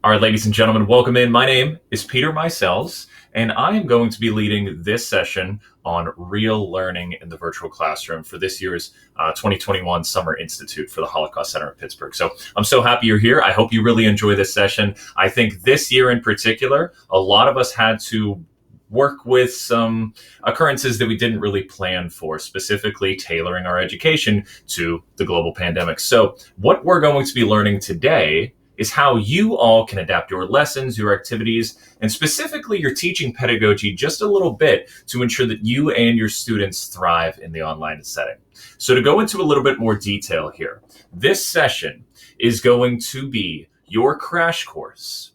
All right, ladies and gentlemen, welcome in. My name is Peter Mysels, and I am going to be leading this session on real learning in the virtual classroom for this year's 2021 Summer Institute for the Holocaust Center of Pittsburgh. So I'm so happy you're here. I hope you really enjoy this session. I think this year in particular, a lot of us had to work with some occurrences that we didn't really plan for, specifically tailoring our education to the global pandemic. So what we're going to be learning today is how you all can adapt your lessons, your activities, and specifically your teaching pedagogy just a little bit to ensure that you and your students thrive in the online setting. So to go into a little bit more detail here, this session is going to be your crash course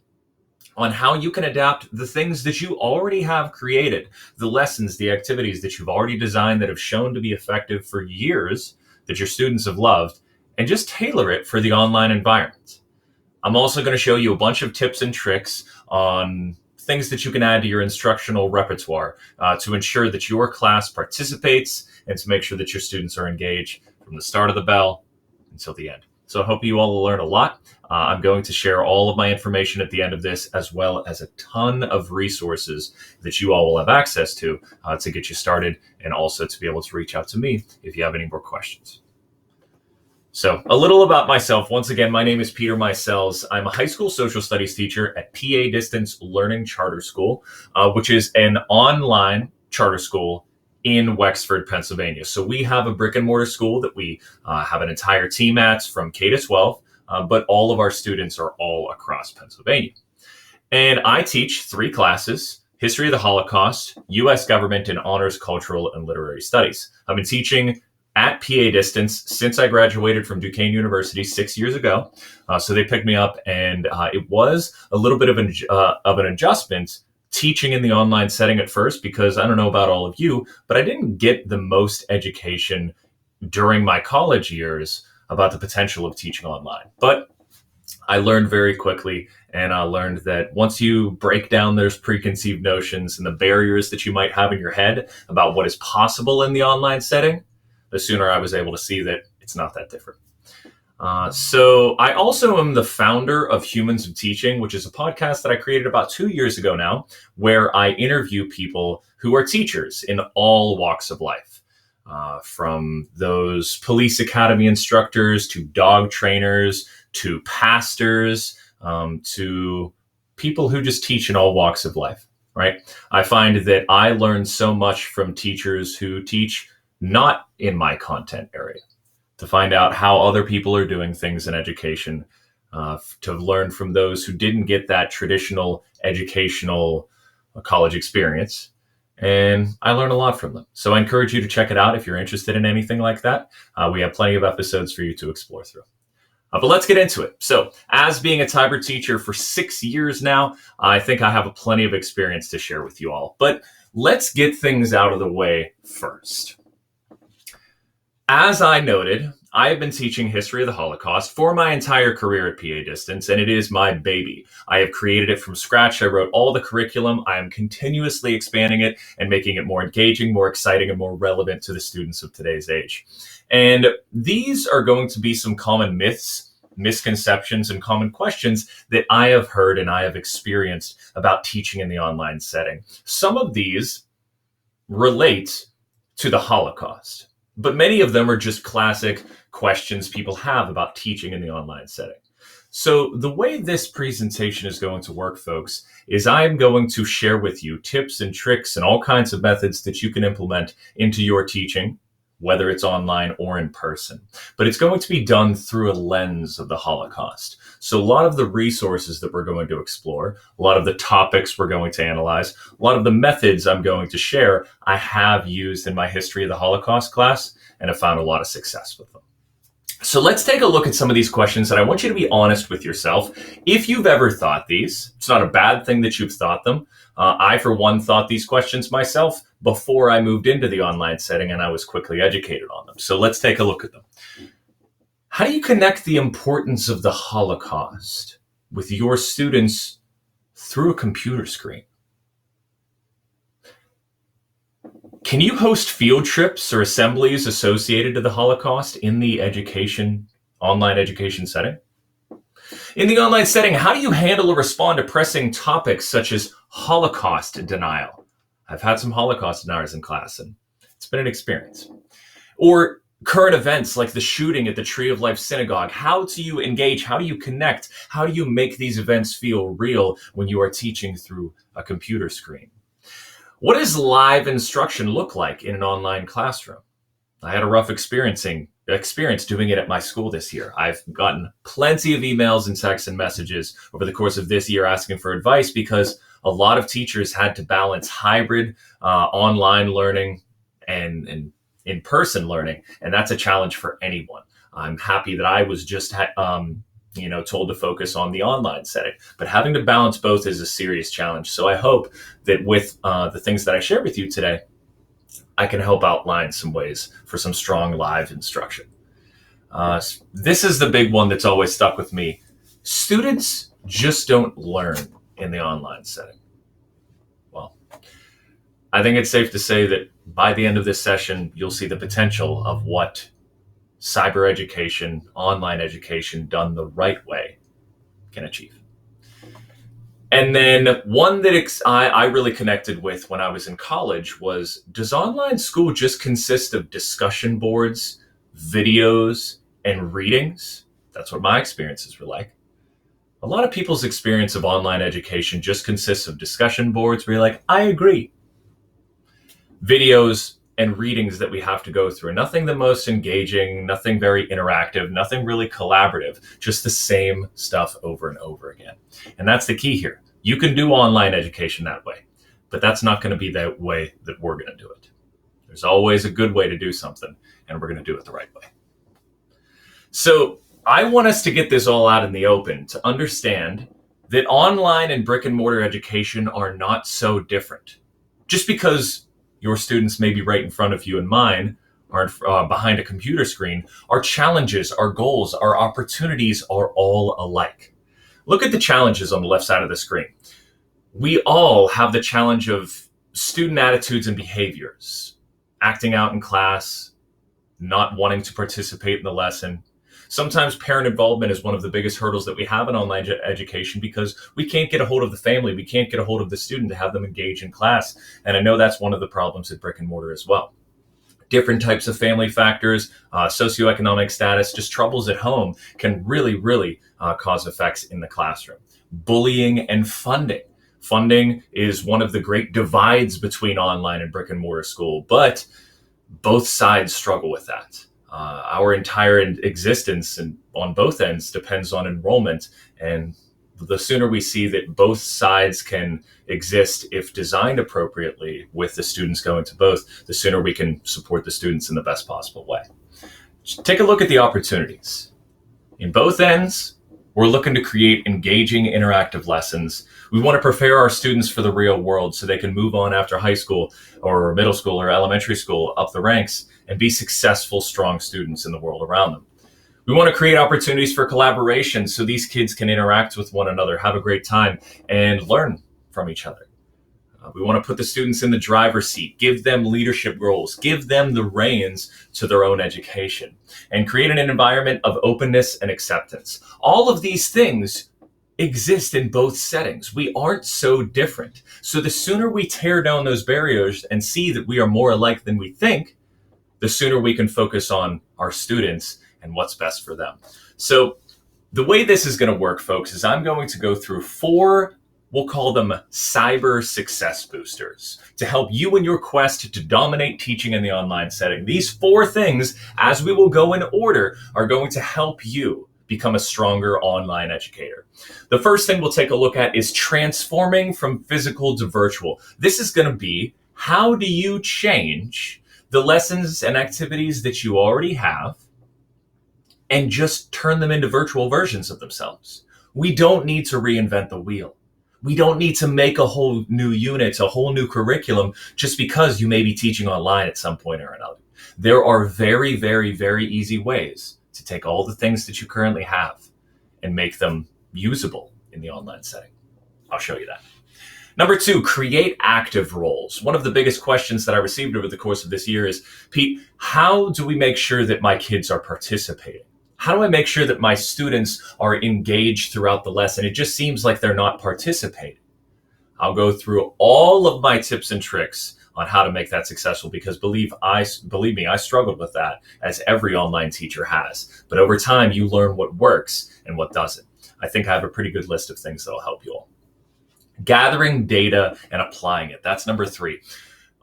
on how you can adapt the things that you already have created, the lessons, the activities that you've already designed that have shown to be effective for years, that your students have loved, and just tailor it for the online environment. I'm also going to show you a bunch of tips and tricks on things that you can add to your instructional repertoire to ensure that your class participates and to make sure that your students are engaged from the start of the bell until the end. So I hope you all will learn a lot. I'm going to share all of my information at the end of this, as well as a ton of resources that you all will have access to get you started, and also to be able to reach out to me if you have any more questions. So a little about myself. Once again, my name is Peter Mysels. I'm a high school social studies teacher at PA Distance Learning Charter School, which is an online charter school in Wexford, Pennsylvania. So we have a brick and mortar school that we have an entire team at from K to 12, but all of our students are all across Pennsylvania. And I teach 3 classes: History of the Holocaust, U.S. Government, and Honors Cultural and Literary Studies. I've been teaching at PA Distance since I graduated from Duquesne University 6 years ago. So they picked me up, and it was a little bit of an adjustment teaching in the online setting at first, because I don't know about all of you, but I didn't get the most education during my college years about the potential of teaching online. But I learned very quickly, and I learned that once you break down those preconceived notions and the barriers that you might have in your head about what is possible in the online setting, the sooner I was able to see that it's not that different. So I also am the founder of Humans of Teaching, which is a podcast that I created about 2 years ago now, where I interview people who are teachers in all walks of life, from those police academy instructors to dog trainers to pastors, to people who just teach in all walks of life, right? I find that I learn so much from teachers who teach not in my content area, to find out how other people are doing things in education, to learn from those who didn't get that traditional educational college experience. And I learn a lot from them. So I encourage you to check it out if you're interested in anything like that. We have plenty of episodes for you to explore through. But let's get into it. So as being a Tiber teacher for 6 years now, I think I have plenty of experience to share with you all. But let's get things out of the way first. As I noted, I have been teaching history of the Holocaust for my entire career at PA Distance, and it is my baby. I have created it from scratch. I wrote all the curriculum. I am continuously expanding it and making it more engaging, more exciting, and more relevant to the students of today's age. And these are going to be some common myths, misconceptions, and common questions that I have heard and I have experienced about teaching in the online setting. Some of these relate to the Holocaust, but many of them are just classic questions people have about teaching in the online setting. So the way this presentation is going to work, folks, is I'm going to share with you tips and tricks and all kinds of methods that you can implement into your teaching, whether it's online or in person. But it's going to be done through a lens of the Holocaust. So a lot of the resources that we're going to explore, a lot of the topics we're going to analyze, a lot of the methods I'm going to share, I have used in my History of the Holocaust class and have found a lot of success with them. So let's take a look at some of these questions, and I want you to be honest with yourself. If you've ever thought these, it's not a bad thing that you've thought them. I, for one, thought these questions myself before I moved into the online setting, and I was quickly educated on them. So let's take a look at them. How do you connect the importance of the Holocaust with your students through a computer screen? Can you host field trips or assemblies associated to the Holocaust in the online education setting? In the online setting, how do you handle or respond to pressing topics such as Holocaust denial? I've had some Holocaust deniers in class, and it's been an experience. Or current events like the shooting at the Tree of Life Synagogue. How do you engage? How do you connect? How do you make these events feel real when you are teaching through a computer screen? What does live instruction look like in an online classroom? I had a rough experience doing it at my school this year. I've gotten plenty of emails and texts and messages over the course of this year asking for advice because a lot of teachers had to balance hybrid online learning and in-person learning, and that's a challenge for anyone. I'm happy that I was just told to focus on the online setting, but having to balance both is a serious challenge. So I hope that with the things that I share with you today, I can help outline some ways for some strong live instruction. This is the big one that's always stuck with me. Students just don't learn in the online setting. Well, I think it's safe to say that by the end of this session, you'll see the potential of what cyber education, online education done the right way can achieve. And then one that I really connected with when I was in college was, does online school just consist of discussion boards, videos, and readings? That's what my experiences were like. A lot of people's experience of online education just consists of discussion boards where you're like, I agree. Videos and readings that we have to go through. Nothing the most engaging, nothing very interactive, nothing really collaborative, just the same stuff over and over again. And that's the key here. You can do online education that way, but that's not going to be the way that we're going to do it. There's always a good way to do something, and we're going to do it the right way. So I want us to get this all out in the open to understand that online and brick and mortar education are not so different. Just because your students may be right in front of you and mine are behind a computer screen, our challenges, our goals, our opportunities are all alike. Look at the challenges on the left side of the screen. We all have the challenge of student attitudes and behaviors, acting out in class, not wanting to participate in the lesson. Sometimes parent involvement is one of the biggest hurdles that we have in online education because we can't get a hold of the family. We can't get a hold of the student to have them engage in class. And I know that's one of the problems at brick and mortar as well. Different types of family factors, socioeconomic status, just troubles at home can really cause effects in the classroom. Bullying and funding. Funding is one of the great divides between online and brick and mortar school, but both sides struggle with that. Our entire existence and on both ends depends on enrollment, and the sooner we see that both sides can exist if designed appropriately with the students going to both, the sooner we can support the students in the best possible way. Take a look at the opportunities. In both ends, we're looking to create engaging, interactive lessons. We want to prepare our students for the real world so they can move on after high school or middle school or elementary school up the ranks and be successful, strong students in the world around them. We want to create opportunities for collaboration so these kids can interact with one another, have a great time, and learn from each other. We want to put the students in the driver's seat, give them leadership roles, give them the reins to their own education, and create an environment of openness and acceptance. All of these things exist in both settings. We aren't so different. So the sooner we tear down those barriers and see that we are more alike than we think, the sooner we can focus on our students and what's best for them. So the way this is going to work, folks, is I'm going to go through 4, we'll call them cyber success boosters, to help you in your quest to dominate teaching in the online setting. These 4 things, as we will go in order, are going to help you become a stronger online educator. The first thing we'll take a look at is transforming from physical to virtual. This is going to be, how do you change the lessons and activities that you already have and just turn them into virtual versions of themselves? We don't need to reinvent the wheel. We don't need to make a whole new unit, a whole new curriculum, just because you may be teaching online at some point or another. There are very, very, very easy ways to take all the things that you currently have and make them usable in the online setting. I'll show you that. Number 2, create active roles. One of the biggest questions that I received over the course of this year is, Pete, how do we make sure that my kids are participating? How do I make sure that my students are engaged throughout the lesson? It just seems like they're not participating. I'll go through all of my tips and tricks on how to make that successful, because believe me, I struggled with that, as every online teacher has. But over time, you learn what works and what doesn't. I think I have a pretty good list of things that'll help you all. Gathering data and applying it. That's number 3.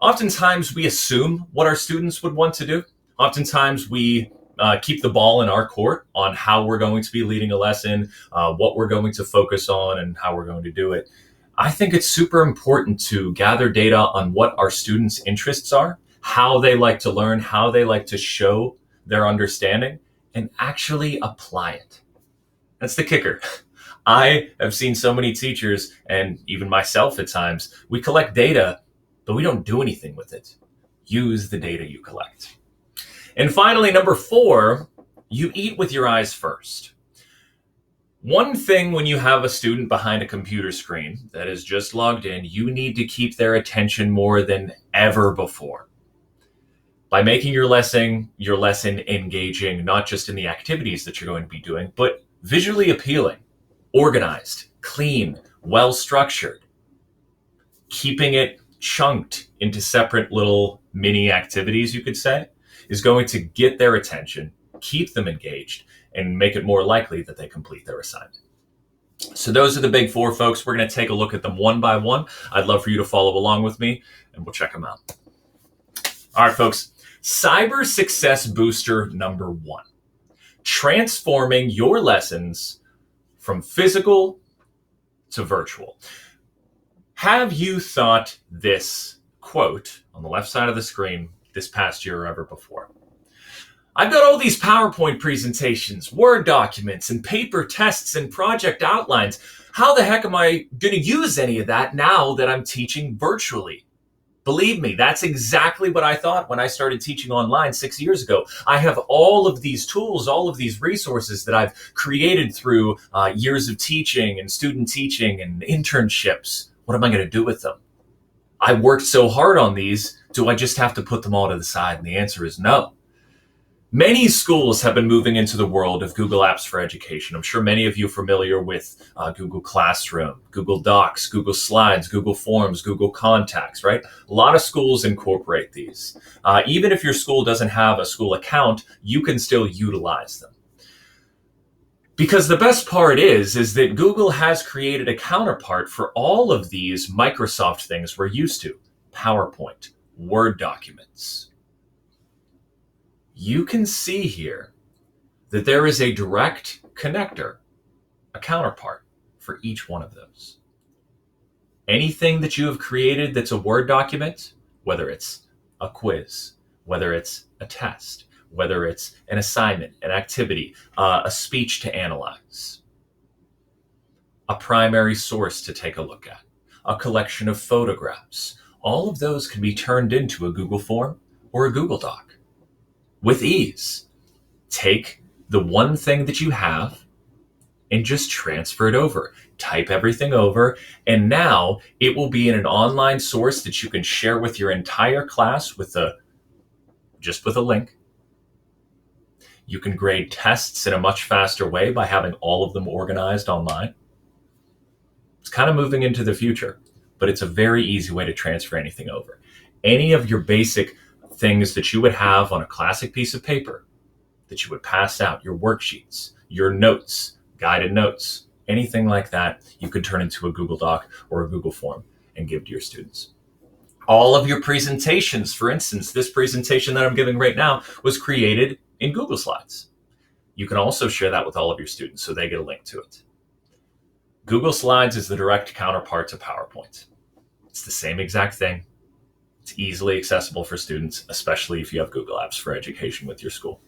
Oftentimes, we assume what our students would want to do. Oftentimes, we keep the ball in our court on how we're going to be leading a lesson, what we're going to focus on, and how we're going to do it. I think it's super important to gather data on what our students' interests are, how they like to learn, how they like to show their understanding, and actually apply it. That's the kicker. I have seen so many teachers, and even myself at times, we collect data, but we don't do anything with it. Use the data you collect. And finally, number 4, you eat with your eyes first. One thing when you have a student behind a computer screen that is just logged in, you need to keep their attention more than ever before. By making your lesson engaging, not just in the activities that you're going to be doing, but visually appealing, organized, clean, well-structured. Keeping it chunked into separate little mini activities, you could say, is going to get their attention, keep them engaged, and make it more likely that they complete their assignment. So those are the big 4, folks. We're going to take a look at them one by one. I'd love for you to follow along with me, and we'll check them out. All right, folks. Cyber Success Booster number 1. Transforming your lessons from physical to virtual. Have you thought this quote on the left side of the screen this past year or ever before? I've got all these PowerPoint presentations, Word documents, and paper tests and project outlines. How the heck am I going to use any of that now that I'm teaching virtually? Believe me, that's exactly what I thought when I started teaching online 6 years ago. I have all of these tools, all of these resources that I've created through years of teaching and student teaching and internships. What am I going to do with them? I worked so hard on these. Do I just have to put them all to the side? And the answer is no. Many schools have been moving into the world of Google Apps for Education. I'm sure many of you are familiar with Google Classroom, Google Docs, Google Slides, Google Forms, Google Contacts, right? A lot of schools incorporate these. Even if your school doesn't have a school account, you can still utilize them. Because the best part is that Google has created a counterpart for all of these Microsoft things we're used to. PowerPoint, Word documents. You can see here that there is a direct connector, a counterpart for each one of those. Anything that you have created that's a Word document, whether it's a quiz, whether it's a test, whether it's an assignment, an activity, a speech to analyze, a primary source to take a look at, a collection of photographs, all of those can be turned into a Google form or a Google Doc. With ease, take the one thing that you have and just transfer it over. Type everything over, and now it will be in an online source that you can share with your entire class just with a link. You can grade tests in a much faster way by having all of them organized online. It's kind of moving into the future, but it's a very easy way to transfer anything over. Any of your basic things that you would have on a classic piece of paper that you would pass out, your worksheets, your notes, guided notes, anything like that, you could turn into a Google Doc or a Google form and give to your students. All of your presentations, for instance, this presentation that I'm giving right now was created in Google Slides. You can also share that with all of your students so they get a link to it. Google Slides is the direct counterpart to PowerPoint. It's the same exact thing. It's easily accessible for students, especially if you have Google Apps for Education with your school.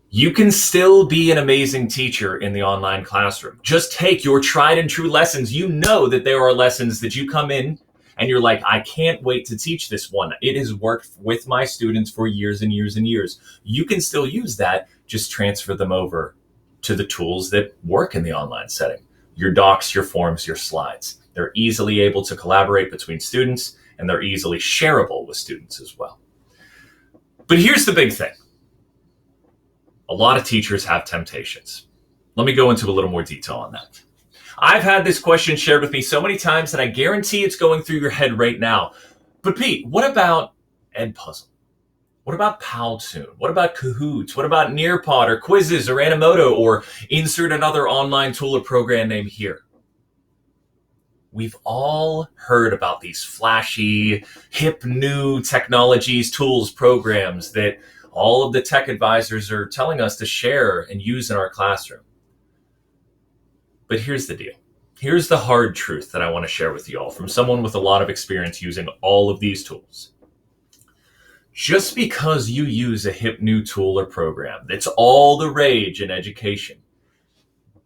You can still be an amazing teacher in the online classroom. Just take your tried and true lessons. You know that there are lessons that you come in and you're like, I can't wait to teach this one. It has worked with my students for years and years and years. You can still use that. Just transfer them over to the tools that work in the online setting. Your docs, your forms, your slides. They're easily able to collaborate between students, and they're easily shareable with students as well. But here's the big thing. A lot of teachers have temptations. Let me go into a little more detail on that. I've had this question shared with me so many times that I guarantee it's going through your head right now. But Pete, what about Edpuzzle? What about Powtoon? What about Kahoots? What about Nearpod or Quizzes or Animoto or insert another online tool or program name here? We've all heard about these flashy, hip new technologies, tools, programs that all of the tech advisors are telling us to share and use in our classroom. But here's the deal. Here's the hard truth that I want to share with you all from someone with a lot of experience using all of these tools. Just because you use a hip new tool or program that's all the rage in education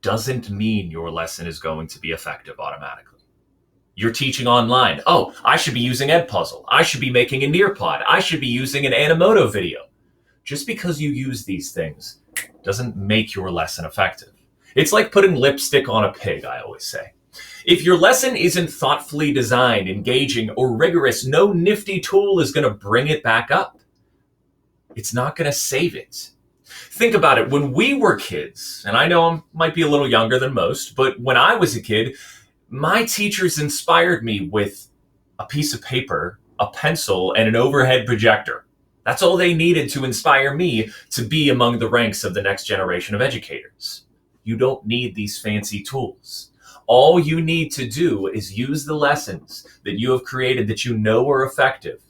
doesn't mean your lesson is going to be effective automatically. You're teaching online. Oh, I should be using Edpuzzle. I should be making a Nearpod. I should be using an Animoto video. Just because you use these things doesn't make your lesson effective. It's like putting lipstick on a pig, I always say. If your lesson isn't thoughtfully designed, engaging, or rigorous, no nifty tool is going to bring it back up. It's not going to save it. Think about it. When we were kids, and I know I might be a little younger than most, but when I was a kid, my teachers inspired me with a piece of paper, a pencil, and an overhead projector. That's all they needed to inspire me to be among the ranks of the next generation of educators. You don't need these fancy tools. All you need to do is use the lessons that you have created that you know are effective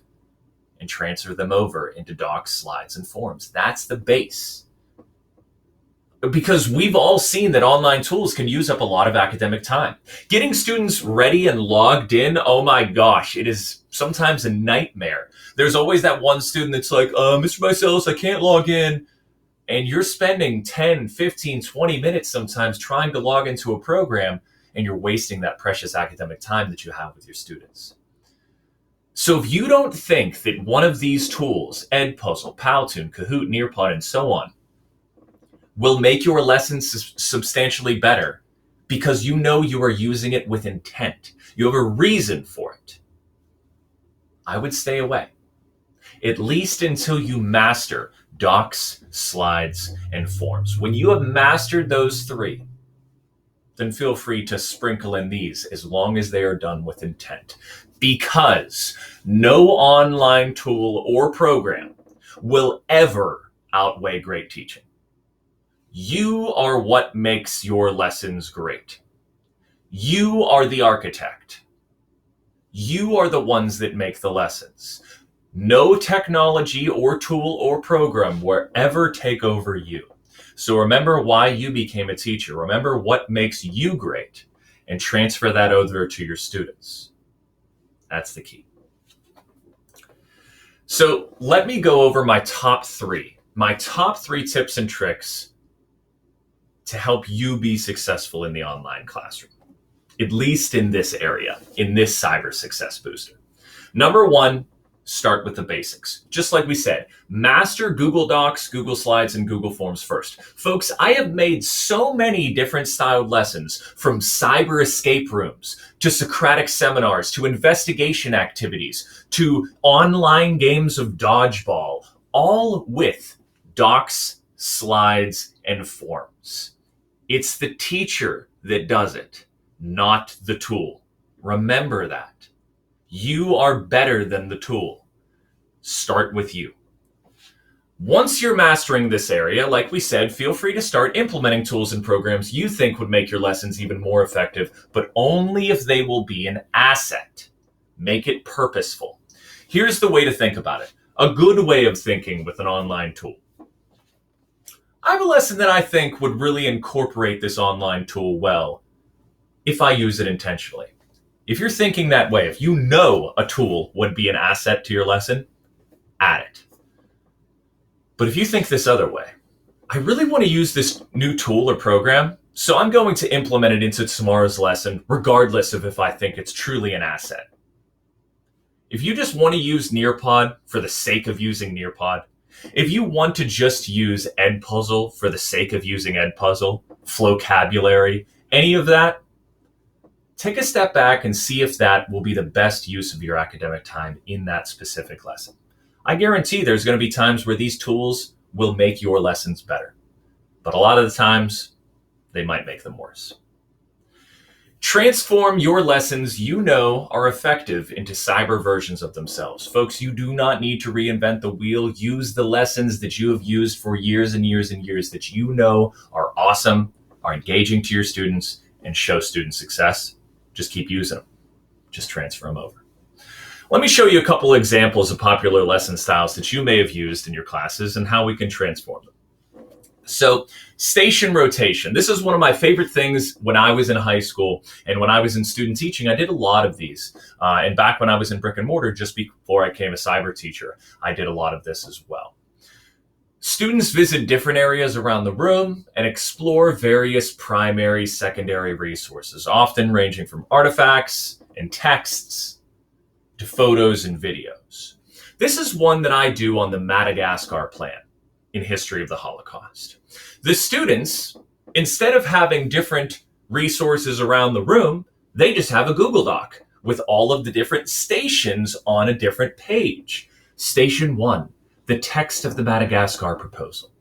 and transfer them over into docs, slides, and forms. That's the base. Because we've all seen that online tools can use up a lot of academic time. Getting students ready and logged in, oh my gosh, it is sometimes a nightmare. There's always that one student that's like, Mr. Mysels, I can't log in. And you're spending 10, 15, 20 minutes sometimes trying to log into a program, and you're wasting that precious academic time that you have with your students. So if you don't think that one of these tools, Edpuzzle, Powtoon, Kahoot, Nearpod, and so on, will make your lessons substantially better because you know you are using it with intent, you have a reason for it, I would stay away. At least until you master docs, slides, and forms. When you have mastered those three, then feel free to sprinkle in these as long as they are done with intent. Because no online tool or program will ever outweigh great teaching. You are what makes your lessons great. You are the architect. You are the ones that make the lessons. No technology or tool or program will ever take over you. So remember why you became a teacher. Remember what makes you great and transfer that over to your students. That's the key. So let me go over my top three tips and tricks to help you be successful in the online classroom, at least in this area, in this cyber success booster. Number one, start with the basics. Just like we said, master Google Docs, Google Slides, and Google Forms first. Folks, I have made so many different styled lessons, from cyber escape rooms to Socratic seminars to investigation activities to online games of dodgeball, all with docs, slides, and forms. It's the teacher that does it, not the tool. Remember that. You are better than the tool. Start with you. Once you're mastering this area, like we said, feel free to start implementing tools and programs you think would make your lessons even more effective, but only if they will be an asset. Make it purposeful. Here's the way to think about it. A good way of thinking with an online tool. I have a lesson that I think would really incorporate this online tool well if I use it intentionally. If you're thinking that way, if you know a tool would be an asset to your lesson, add it. But if you think this other way, I really want to use this new tool or program, so I'm going to implement it into tomorrow's lesson, regardless of if I think it's truly an asset. If you just want to use Nearpod for the sake of using Nearpod, if you want to just use Edpuzzle for the sake of using Edpuzzle, Flocabulary, any of that, take a step back and see if that will be the best use of your academic time in that specific lesson. I guarantee there's going to be times where these tools will make your lessons better. but a lot of the times they might make them worse. Transform your lessons you know are effective into cyber versions of themselves. Folks, you do not need to reinvent the wheel. Use the lessons that you have used for years and years and years that you know are awesome, are engaging to your students, and show student success. Just keep using them. Just transfer them over. Let me show you a couple examples of popular lesson styles that you may have used in your classes and how we can transform them. So, station rotation. This is one of my favorite things when I was in high school and when I was in student teaching. I did a lot of these. And back when I was in brick and mortar, just before I became a cyber teacher, I did a lot of this as well. Students visit different areas around the room and explore various primary, secondary resources, often ranging from artifacts and texts to photos and videos. This is one that I do on the Madagascar plan in History of the Holocaust. The students, instead of having different resources around the room, they just have a Google Doc with all of the different stations on a different page. Station 1, the text of the Madagascar proposal.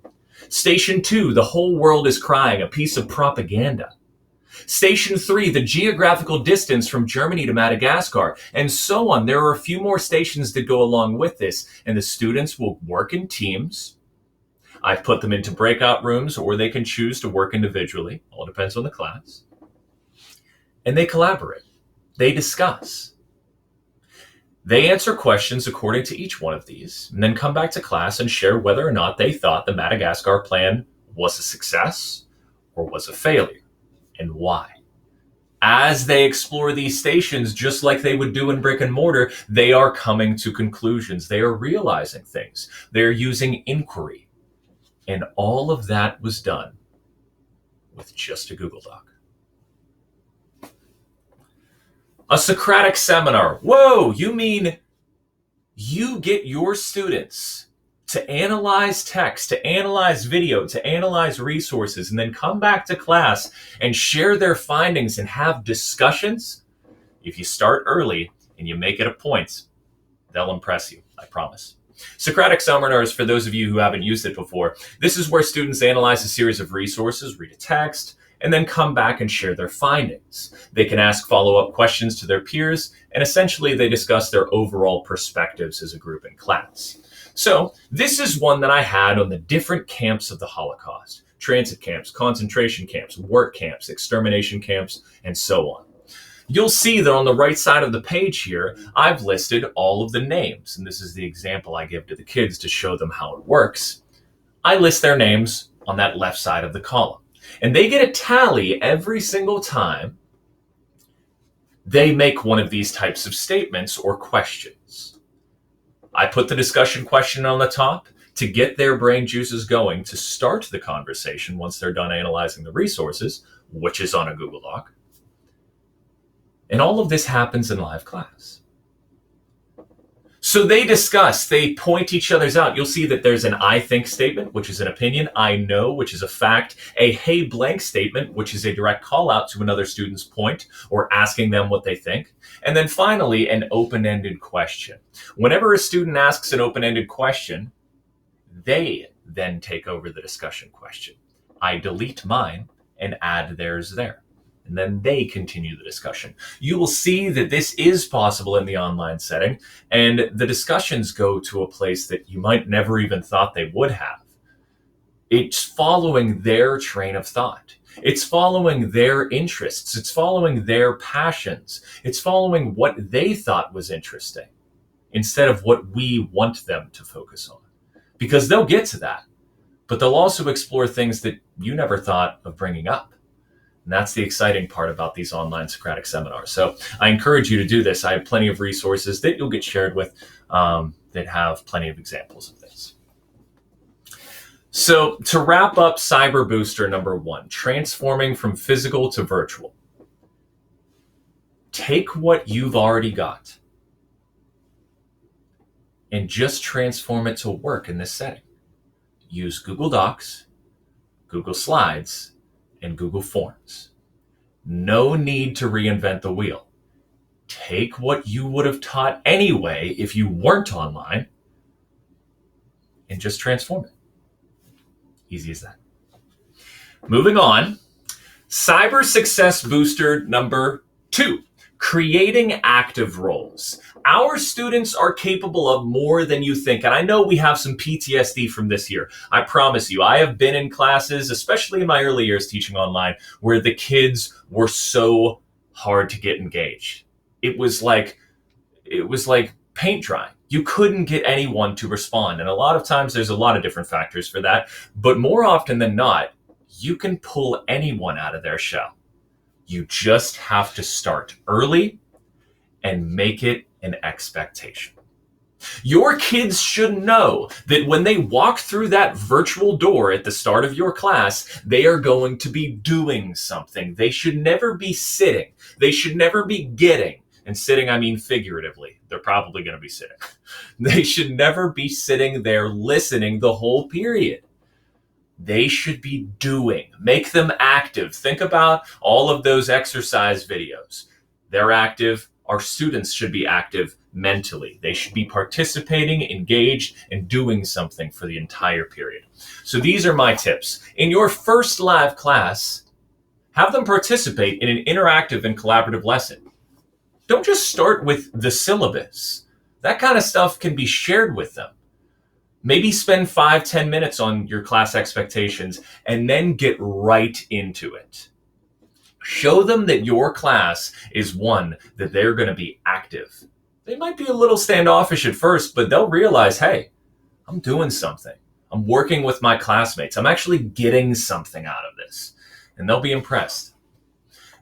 Station 2, the whole world is crying, a piece of propaganda. Station 3, the geographical distance from Germany to Madagascar, and so on. There are a few more stations that go along with this, and the students will work in teams. I've put them into breakout rooms, or they can choose to work individually. All depends on the class. And they collaborate. They discuss. They answer questions according to each one of these, and then come back to class and share whether or not they thought the Madagascar plan was a success or was a failure, and why. As they explore these stations, just like they would do in brick and mortar, they are coming to conclusions. They are realizing things. They're using inquiry. And all of that was done with just a Google Doc. A Socratic seminar. Whoa, you mean you get your students to analyze text, to analyze video, to analyze resources, and then come back to class and share their findings and have discussions? If you start early and you make it a point, they'll impress you, I promise. Socratic seminars, for those of you who haven't used it before, this is where students analyze a series of resources, read a text, and then come back and share their findings. They can ask follow-up questions to their peers, and essentially they discuss their overall perspectives as a group in class. So this is one that I had on the different camps of the Holocaust: transit camps, concentration camps, work camps, extermination camps, and so on. You'll see that on the right side of the page here, I've listed all of the names. And this is the example I give to the kids to show them how it works. I list their names on that left side of the column. And they get a tally every single time they make one of these types of statements or questions. I put the discussion question on the top to get their brain juices going to start the conversation once they're done analyzing the resources, which is on a Google Doc. And all of this happens in live class. So they discuss, they point each other's out. You'll see that there's an I think statement, which is an opinion, I know, which is a fact, a hey blank statement, which is a direct call out to another student's point or asking them what they think. And then finally, an open-ended question. Whenever a student asks an open-ended question, they then take over the discussion question. I delete mine and add theirs there. And then they continue the discussion. You will see that this is possible in the online setting, and the discussions go to a place that you might never even thought they would have. It's following their train of thought. It's following their interests. It's following their passions. It's following what they thought was interesting instead of what we want them to focus on. Because they'll get to that, but they'll also explore things that you never thought of bringing up. And that's the exciting part about these online Socratic seminars. So I encourage you to do this. I have plenty of resources that you'll get shared with that have plenty of examples of this. So to wrap up Cyber Booster number 1, transforming from physical to virtual. Take what you've already got and just transform it to work in this setting. Use Google Docs, Google Slides, and Google Forms. No need to reinvent the wheel. Take what you would have taught anyway if you weren't online and just transform it. Easy as that. Moving on, cyber success booster number 2, creating active roles. Our students are capable of more than you think. And I know we have some PTSD from this year. I promise you, I have been in classes, especially in my early years teaching online, where the kids were so hard to get engaged. It was like paint drying. You couldn't get anyone to respond. And a lot of times there's a lot of different factors for that. But more often than not, you can pull anyone out of their shell. You just have to start early and make it an expectation. Your kids should know that when they walk through that virtual door at the start of your class, they are going to be doing something. They should never be sitting. They should never be getting. And sitting, I mean figuratively. They're probably going to be sitting. They should never be sitting there listening the whole period. They should be doing. Make them active. Think about all of those exercise videos. They're active. Our students should be active mentally. They should be participating, engaged, and doing something for the entire period. So these are my tips. In your first live class, have them participate in an interactive and collaborative lesson. Don't just start with the syllabus. That kind of stuff can be shared with them. Maybe spend 5-10 minutes on your class expectations and then get right into it. Show them that your class is one that they're going to be active. They might be a little standoffish at first, but they'll realize, hey, I'm doing something. I'm working with my classmates. I'm actually getting something out of this. And they'll be impressed.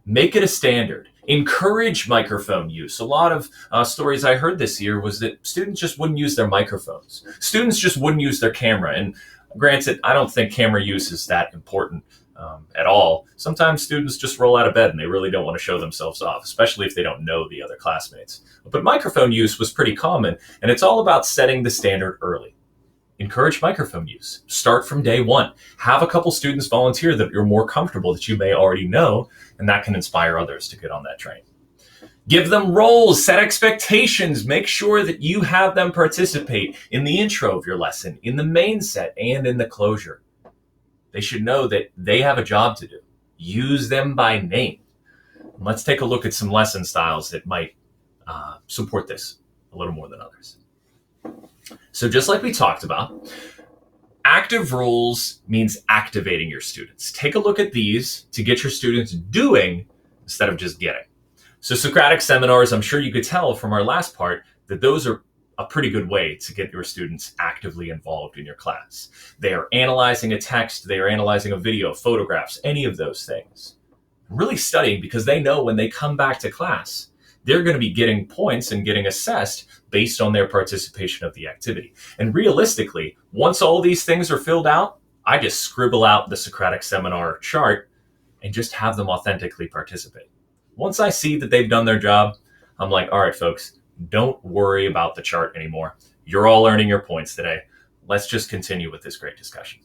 Make it a standard. Encourage microphone use. A lot of stories I heard this year was that students just wouldn't use their microphones. Students just wouldn't use their camera. And granted, I don't think camera use is that important at all. Sometimes students just roll out of bed and they really don't want to show themselves off, especially if they don't know the other classmates. But microphone use was pretty common, and it's all about setting the standard early. Encourage microphone use. Start from day one. Have a couple students volunteer that you're more comfortable, that you may already know, and that can inspire others to get on that train. Give them roles, set expectations, make sure that you have them participate in the intro of your lesson, in the main set, and in the closure. They should know that they have a job to do. Use them by name. Let's take a look at some lesson styles that might support this a little more than others. So just like we talked about, active roles means activating your students. Take a look at these to get your students doing instead of just getting. So Socratic seminars, I'm sure you could tell from our last part that those are a pretty good way to get your students actively involved in your class. They are analyzing a text, they are analyzing a video, photographs, any of those things. Really studying because they know when they come back to class, they're going to be getting points and getting assessed based on their participation of the activity. And realistically, once all these things are filled out, I just scribble out the Socratic seminar chart and just have them authentically participate. Once I see that they've done their job, I'm like, all right, folks, don't worry about the chart anymore. You're all earning your points today. Let's just continue with this great discussion.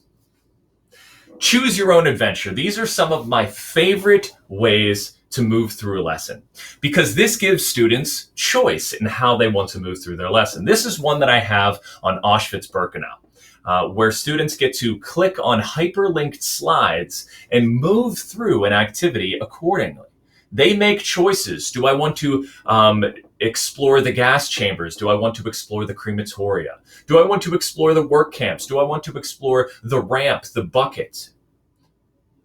Choose your own adventure. These are some of my favorite ways to move through a lesson because this gives students choice in how they want to move through their lesson. This is one that I have on Auschwitz-Birkenau, where students get to click on hyperlinked slides and move through an activity accordingly. They make choices. Do I want to explore the gas chambers? Do I want to explore the crematoria? Do I want to explore the work camps? Do I want to explore the ramp, the bucket?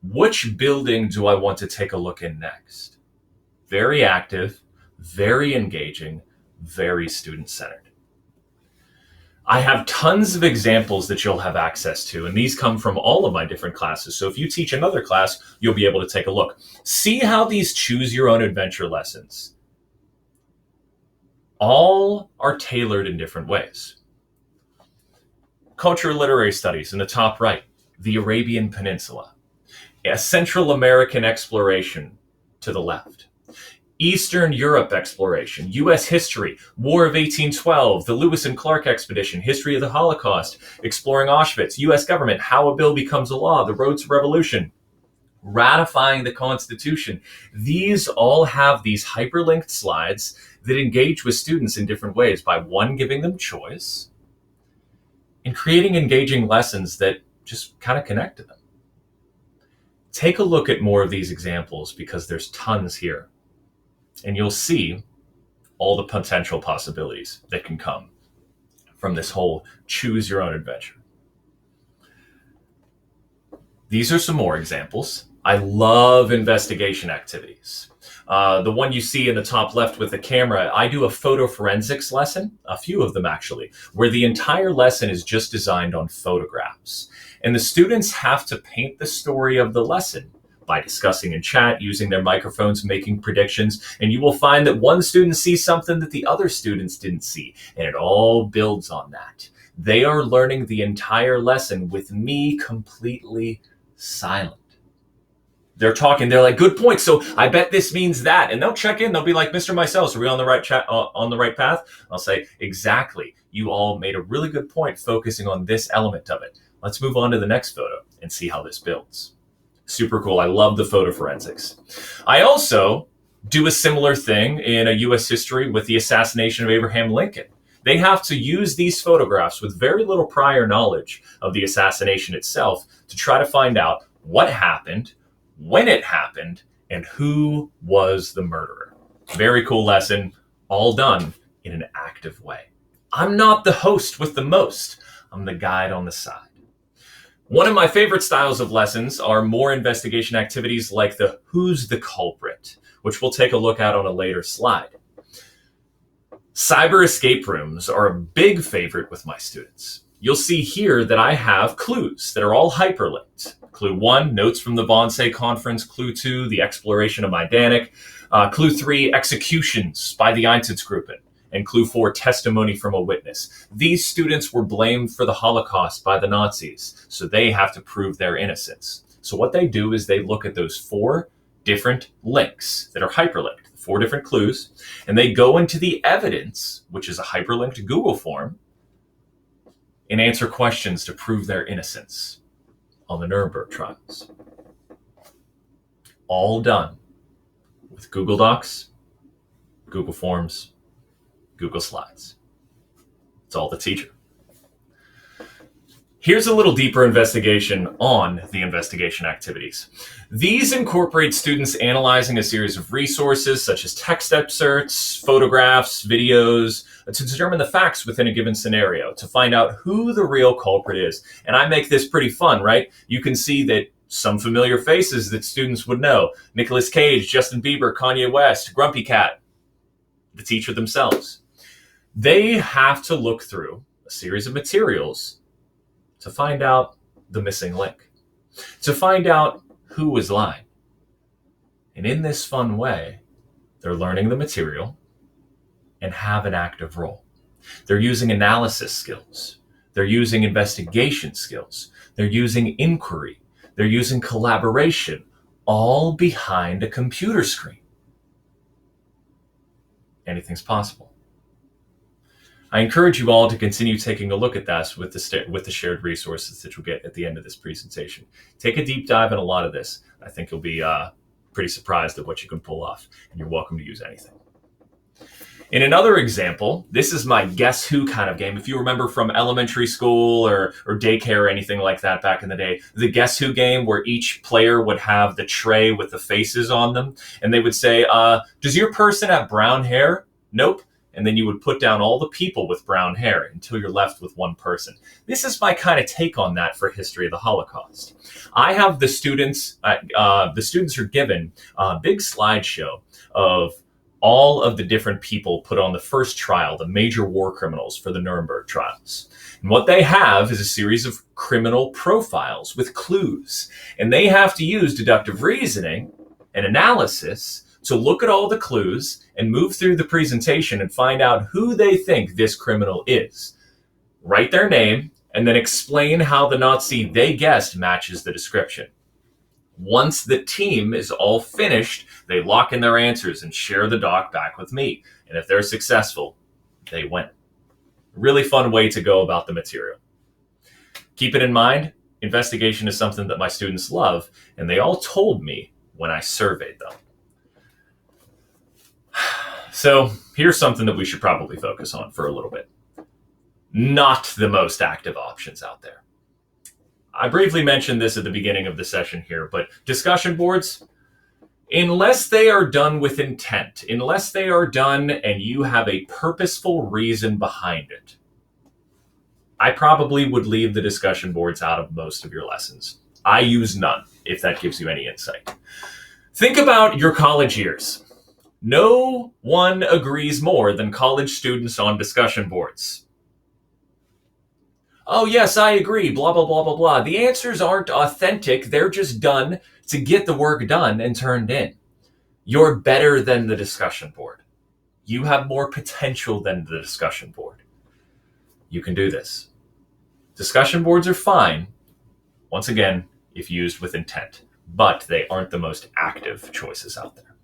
Which building do I want to take a look in next? Very active, very engaging, very student-centered. I have tons of examples that you'll have access to, and these come from all of my different classes. So if you teach another class, you'll be able to take a look. See how these choose your own adventure lessons all are tailored in different ways. Cultural literary studies in the top right, the Arabian Peninsula. A Central American exploration to the left. Eastern Europe exploration, U.S. history, War of 1812, the Lewis and Clark expedition, history of the Holocaust, exploring Auschwitz, U.S. government, how a bill becomes a law, the road to revolution, ratifying the Constitution. These all have these hyperlinked slides that engage with students in different ways by one, giving them choice, and creating engaging lessons that just kind of connect to them. Take a look at more of these examples because there's tons here. And you'll see all the potential possibilities that can come from this whole choose your own adventure. These are some more examples. I love investigation activities. The one you see in the top left with the camera, I do a photo forensics lesson, a few of them actually, where the entire lesson is just designed on photographs. And the students have to paint the story of the lesson by discussing in chat, using their microphones, making predictions. And you will find that one student sees something that the other students didn't see. And it all builds on that. They are learning the entire lesson with me completely silent. They're talking, they're like, good point. So I bet this means that. And they'll check in. They'll be like, Mr. Mysels, are we on the right path? I'll say, exactly. You all made a really good point focusing on this element of it. Let's move on to the next photo and see how this builds. Super cool. I love the photo forensics. I also do a similar thing in a U.S. history with the assassination of Abraham Lincoln. They have to use these photographs with very little prior knowledge of the assassination itself to try to find out what happened, when it happened, and who was the murderer. Very cool lesson, all done in an active way. I'm not the host with the most. I'm the guide on the side. One of my favorite styles of lessons are more investigation activities like the Who's the Culprit, which we'll take a look at on a later slide. Cyber escape rooms are a big favorite with my students. You'll see here that I have clues that are all hyperlinked. Clue 1, notes from the Wannsee conference. Clue 2, the exploration of Majdanek. Clue 3, executions by the Einsatzgruppen. And clue 4, testimony from a witness. These students were blamed for the Holocaust by the Nazis, so they have to prove their innocence. So what they do is they look at those 4 different links that are hyperlinked, 4 different clues, and they go into the evidence, which is a hyperlinked Google form, and answer questions to prove their innocence on the Nuremberg trials. All done with Google Docs, Google Forms, Google Slides. It's all the teacher. Here's a little deeper investigation on the investigation activities. These incorporate students analyzing a series of resources such as text excerpts, photographs, videos, to determine the facts within a given scenario, to find out who the real culprit is. And I make this pretty fun, right? You can see that some familiar faces that students would know. Nicolas Cage, Justin Bieber, Kanye West, Grumpy Cat, the teacher themselves. They have to look through a series of materials to find out the missing link, to find out who was lying. And in this fun way, they're learning the material and have an active role. They're using analysis skills. They're using investigation skills. They're using inquiry. They're using collaboration, all behind a computer screen. Anything's possible. I encourage you all to continue taking a look at this with the shared resources that you'll get at the end of this presentation. Take a deep dive in a lot of this. I think you'll be pretty surprised at what you can pull off, and you're welcome to use anything. In another example, this is my guess who kind of game. If you remember from elementary school or daycare or anything like that back in the day, the guess who game where each player would have the tray with the faces on them, and they would say, does your person have brown hair? Nope. And then you would put down all the people with brown hair until you're left with one person. This is my kind of take on that for history of the Holocaust. I have the students are given a big slideshow of all of the different people put on the first trial, the major war criminals for the Nuremberg trials. And what they have is a series of criminal profiles with clues. And they have to use deductive reasoning and analysis to look at all the clues and move through the presentation and find out who they think this criminal is. Write their name and then explain how the Nazi they guessed matches the description. Once the team is all finished, they lock in their answers and share the doc back with me. And if they're successful, they win. Really fun way to go about the material. Keep it in mind, investigation is something that my students love, and they all told me when I surveyed them. So here's something that we should probably focus on for a little bit. Not the most active options out there. I briefly mentioned this at the beginning of the session here, but discussion boards, unless they are done with intent, unless they are done and you have a purposeful reason behind it, I probably would leave the discussion boards out of most of your lessons. I use none, if that gives you any insight. Think about your college years. No one agrees more than college students on discussion boards. Oh, yes, I agree, blah, blah, blah, blah, blah. The answers aren't authentic. They're just done to get the work done and turned in. You're better than the discussion board. You have more potential than the discussion board. You can do this. Discussion boards are fine, once again, if used with intent, but they aren't the most active choices out there.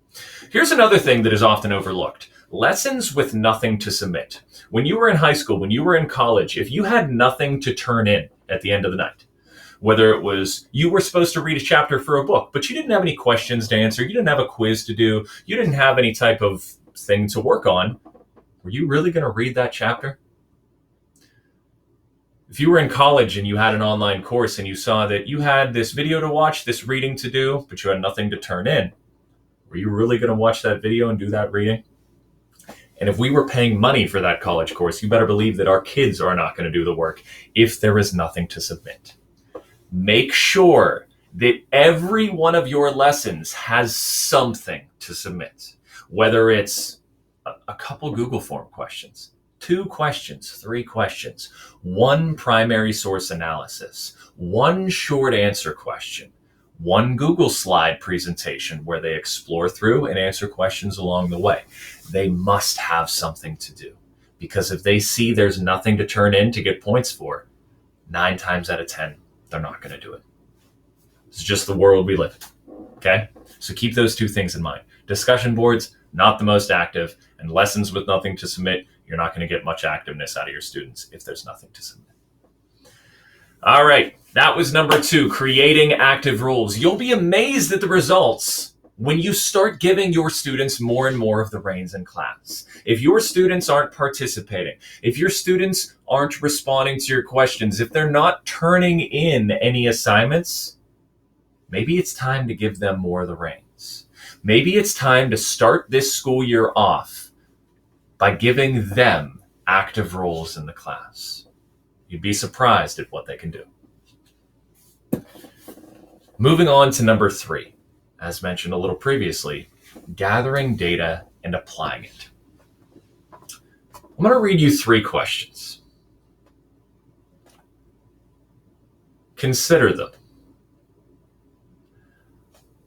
Here's another thing that is often overlooked. Lessons with nothing to submit. When you were in high school, when you were in college, if you had nothing to turn in at the end of the night, whether it was you were supposed to read a chapter for a book, but you didn't have any questions to answer, you didn't have a quiz to do, you didn't have any type of thing to work on, were you really going to read that chapter? If you were in college and you had an online course and you saw that you had this video to watch, this reading to do, but you had nothing to turn in, were you really going to watch that video and do that reading? And if we were paying money for that college course, you better believe that our kids are not going to do the work if there is nothing to submit. Make sure that every one of your lessons has something to submit, whether it's a couple Google form questions, 2 questions, 3 questions, 1 primary source analysis, 1 short answer question, 1 Google slide presentation where they explore through and answer questions along the way. They must have something to do, because if they see there's nothing to turn in to get points for, 9 times out of 10, they're not going to do it. It's just the world we live in. Okay? So keep those 2 things in mind. Discussion boards, not the most active, and lessons with nothing to submit, you're not going to get much activeness out of your students if there's nothing to submit. All right, that was number 2, creating active rules. You'll be amazed at the results when you start giving your students more and more of the reins in class. If your students aren't participating, if your students aren't responding to your questions, if they're not turning in any assignments, maybe it's time to give them more of the reins. Maybe it's time to start this school year off by giving them active roles in the class. You'd be surprised at what they can do. Moving on to number 3, as mentioned a little previously, gathering data and applying it. I'm going to read you 3 questions. Consider them.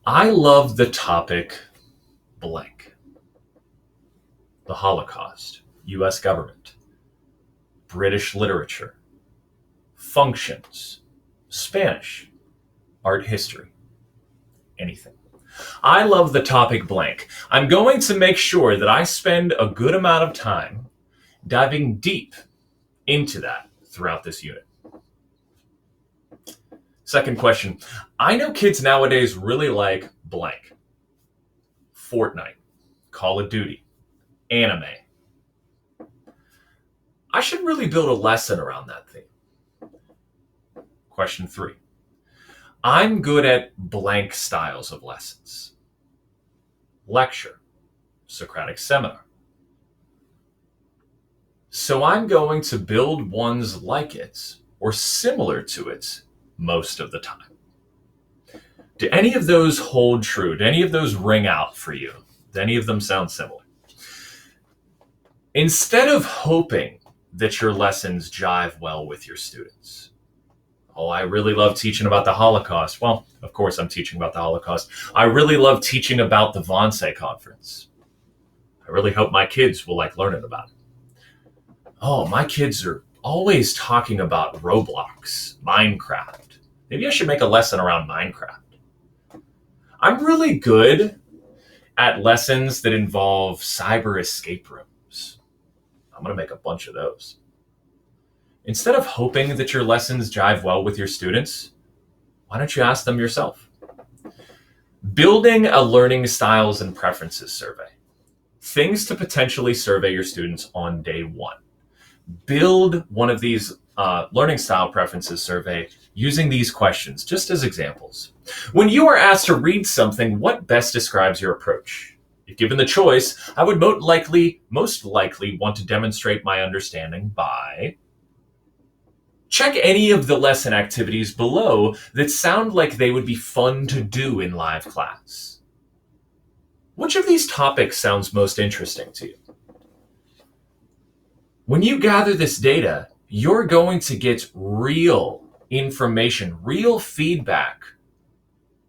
I love the topic blank. The Holocaust, U.S. government, British literature, functions, Spanish, art history, anything. I love the topic blank. I'm going to make sure that I spend a good amount of time diving deep into that throughout this unit. Second question. I know kids nowadays really like blank. Fortnite, Call of Duty, anime. I should really build a lesson around that theme. Question 3. I'm good at blank styles of lessons. Lecture, Socratic seminar. So I'm going to build ones like it or similar to it most of the time. Do any of those hold true? Do any of those ring out for you? Do any of them sound similar? Instead of hoping that your lessons jive well with your students. Oh, I really love teaching about the Holocaust. Well, of course I'm teaching about the Holocaust. I really love teaching about the Wannsee Conference. I really hope my kids will like learning about it. Oh, my kids are always talking about Roblox, Minecraft. Maybe I should make a lesson around Minecraft. I'm really good at lessons that involve cyber escape rooms. I'm going to make a bunch of those. Instead of hoping that your lessons jive well with your students, why don't you ask them yourself? Building a learning styles and preferences survey. Things to potentially survey your students on day 1. Build one of these learning style preferences survey using these questions just as examples. When you are asked to read something, what best describes your approach? If given the choice, I would most likely want to demonstrate my understanding by... Check any of the lesson activities below that sound like they would be fun to do in live class. Which of these topics sounds most interesting to you? When you gather this data, you're going to get real information, real feedback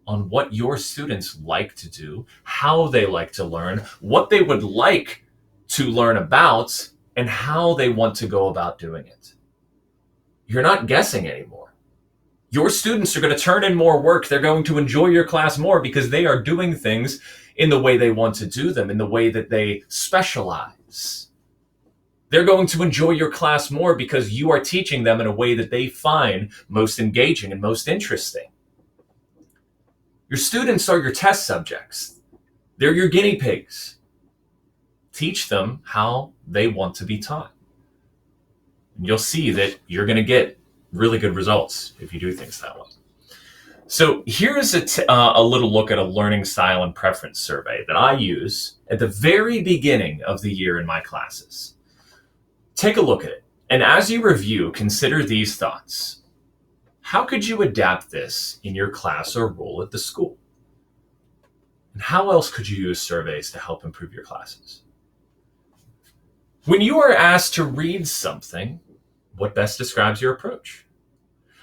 on what your students like to do, how they like to learn, what they would like to learn about, and how they want to go about doing it. You're not guessing anymore. Your students are going to turn in more work. They're going to enjoy your class more because they are doing things in the way they want to do them, in the way that they specialize. They're going to enjoy your class more because you are teaching them in a way that they find most engaging and most interesting. Your students are your test subjects. They're your guinea pigs. Teach them how they want to be taught. And you'll see that you're going to get really good results if you do things that way. So here's a little look at a learning style and preference survey that I use at the very beginning of the year in my classes. Take a look at it. And as you review, consider these thoughts. How could you adapt this in your class or role at the school? And how else could you use surveys to help improve your classes? When you are asked to read something, what best describes your approach?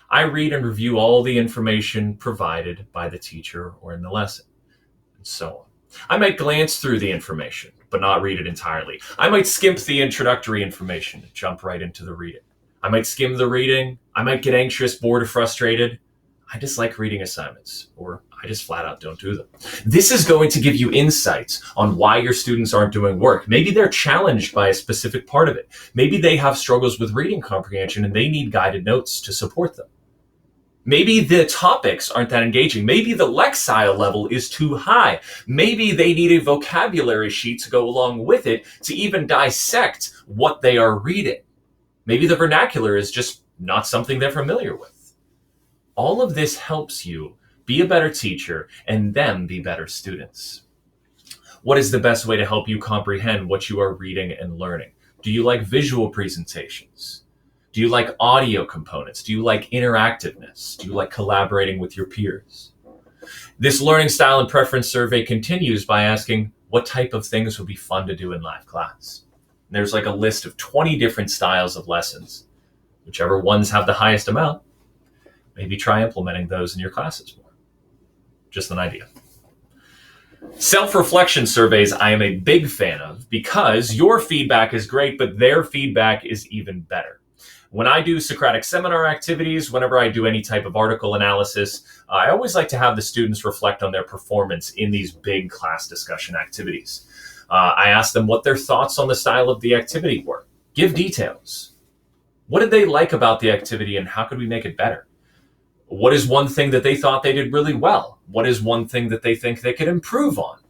I read and review all the information provided by the teacher or in the lesson, and so on. I might glance through the information, but not read it entirely. I might skimp the introductory information and jump right into the reading. I might skim the reading. I might get anxious, bored, or frustrated. I dislike reading assignments, or I just flat out don't do them. This is going to give you insights on why your students aren't doing work. Maybe they're challenged by a specific part of it. Maybe they have struggles with reading comprehension and they need guided notes to support them. Maybe the topics aren't that engaging. Maybe the lexile level is too high. Maybe they need a vocabulary sheet to go along with it to even dissect what they are reading. Maybe the vernacular is just not something they're familiar with. All of this helps you be a better teacher and them be better students. What is the best way to help you comprehend what you are reading and learning? Do you like visual presentations? Do you like audio components? Do you like interactiveness? Do you like collaborating with your peers? This learning style and preference survey continues by asking what type of things would be fun to do in live class. And there's like a list of 20 different styles of lessons. Whichever ones have the highest amount, maybe try implementing those in your classes more. Just an idea. Self-reflection surveys I am a big fan of because your feedback is great, but their feedback is even better. When I do Socratic seminar activities, whenever I do any type of article analysis, I always like to have the students reflect on their performance in these big class discussion activities. I ask them what their thoughts on the style of the activity were. Give details. What did they like about the activity and how could we make it better? What is one thing that they thought they did really well? What is one thing that they think they could improve on?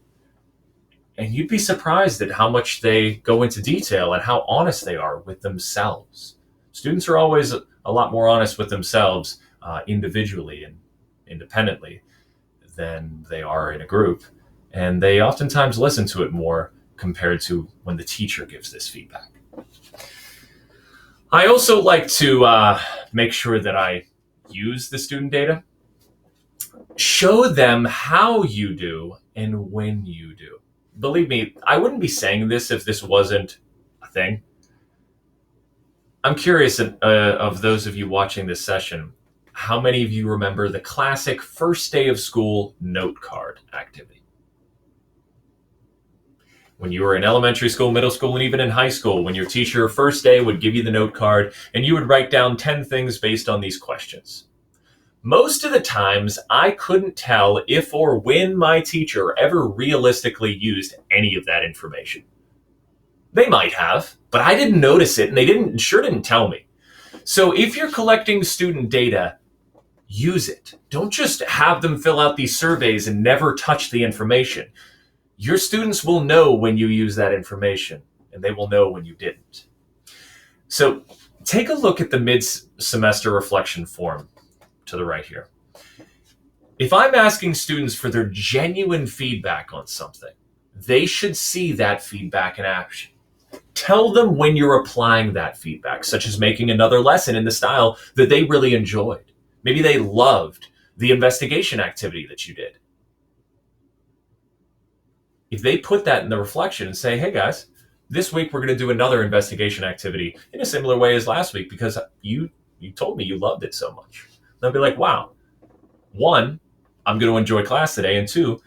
And you'd be surprised at how much they go into detail and how honest they are with themselves. Students are always a lot more honest with themselves individually and independently than they are in a group. And they oftentimes listen to it more compared to when the teacher gives this feedback. I also like to make sure that I use the student data. Show them how you do and when you do. Believe me, I wouldn't be saying this if this wasn't a thing. I'm curious of those of you watching this session, how many of you remember the classic first day of school note card activity? When you were in elementary school, middle school, and even in high school, when your teacher first day would give you the note card and you would write down 10 things based on these questions. Most of the times, I couldn't tell if or when my teacher ever realistically used any of that information. They might have, but I didn't notice it and they sure didn't tell me. So if you're collecting student data, use it. Don't just have them fill out these surveys and never touch the information. Your students will know when you use that information and they will know when you didn't. So Take a look at the mid-semester reflection form to the right here. If I'm asking students for their genuine feedback on something, they should see that feedback in action. Tell them when you're applying that feedback, such as making another lesson in the style that they really enjoyed. Maybe they loved the investigation activity that you did. If they put that in the reflection and say, hey guys, this week we're going to do another investigation activity in a similar way as last week because you told me you loved it so much. They'll be like, wow, one, I'm going to enjoy class today, and two,